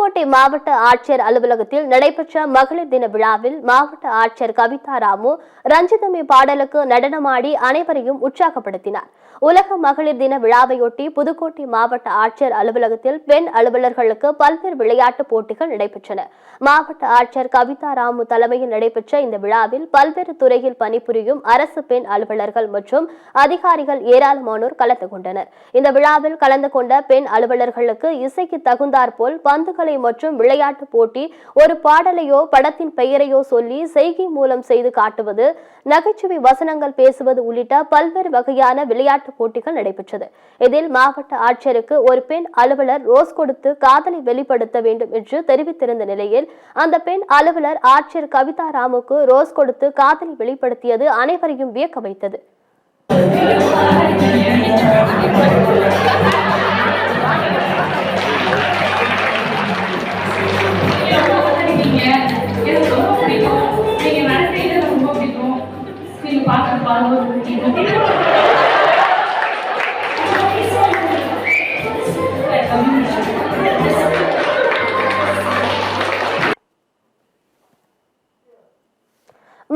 புதுக்கோட்டை மாவட்ட ஆட்சியர் அலுவலகத்தில் நடைபெற்ற மகளிர் தின விழாவில் மாவட்ட ஆட்சியர் கவிதா ராமு ரஞ்சிதமே பாடலுக்கு நடனமாடி அனைவரையும் உற்சாகப்படுத்தினார். உலக மகளிர் தின விழாவையொட்டி புதுக்கோட்டை மாவட்ட ஆட்சியர் அலுவலகத்தில் பெண் அலுவலர்களுக்கு பல்வேறு விளையாட்டுப் போட்டிகள் நடைபெற்றன. மாவட்ட ஆட்சியர் கவிதா ராமு தலைமையில் நடைபெற்ற இந்த விழாவில் பல்வேறு துறையில் பணிபுரியும் அரசு பெண் அலுவலர்கள் மற்றும் அதிகாரிகள் ஏராளமானோர் கலந்து கொண்டனர். இந்த விழாவில் கலந்து கொண்ட பெண் அலுவலர்களுக்கு இசைக்கு தகுந்தாற்போல் பந்துகளை மற்றும் விளையாட்டு போட்டி, ஒரு பாடலையோ படத்தின் பெயரையோ சொல்லி செய்கை மூலம் செய்து காட்டுவது, நகைச்சுவை வசனங்கள் பேசுவது உள்ளிட்ட பல்வேறு வகையான விளையாட்டு போட்டிகள் நடைபெற்றது. இதில் மாவட்ட ஆட்சியருக்கு ஒரு பெண் அலுவலர் ரோஸ் கொடுத்து காதலை வெளிப்படுத்த வேண்டும் என்று தெரிவித்திருந்த நிலையில் அந்த பெண் அலுவலர் ஆட்சியர் கவிதா ராமுக்கு ரோஸ் கொடுத்து காதலை வெளிப்படுத்தியது அனைவரையும் வியக்க வைத்தது.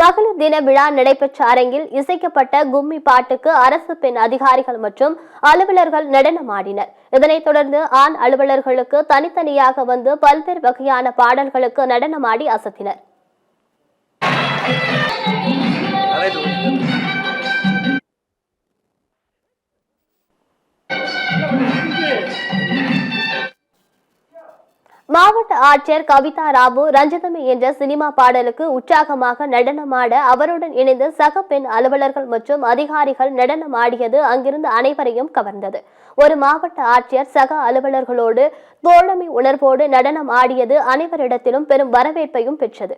மகளிர் தின விழா நடைபெற்ற அரங்கில் இசைக்கப்பட்ட கும்மி பாட்டுக்கு அரசு பெண் அதிகாரிகள் மற்றும் அலுவலர்கள் நடனமாடினர். இதனைத் தொடர்ந்து ஆண் அலுவலர்களுக்கு தனித்தனியாக வந்து பல்வேறு வகையான பாடல்களுக்கு நடனமாடி அசத்தினர். மாவட்ட ஆட்சியர் கவிதா ராமு ரஞ்சிதமே என்ற சினிமா பாடலுக்கு உற்சாகமாக நடனமாட அவருடன் இணைந்து சக பெண் அலுவலர்கள் மற்றும் அதிகாரிகள் நடனமாடியது அங்கிருந்த அனைவரையும் கவர்ந்தது. ஒரு மாவட்ட ஆட்சியர் சக அலுவலர்களோடு தோழமை உணர்வோடு நடனம் ஆடியது அனைவரிடத்திலும் பெரும் வரவேற்பையும் பெற்றது.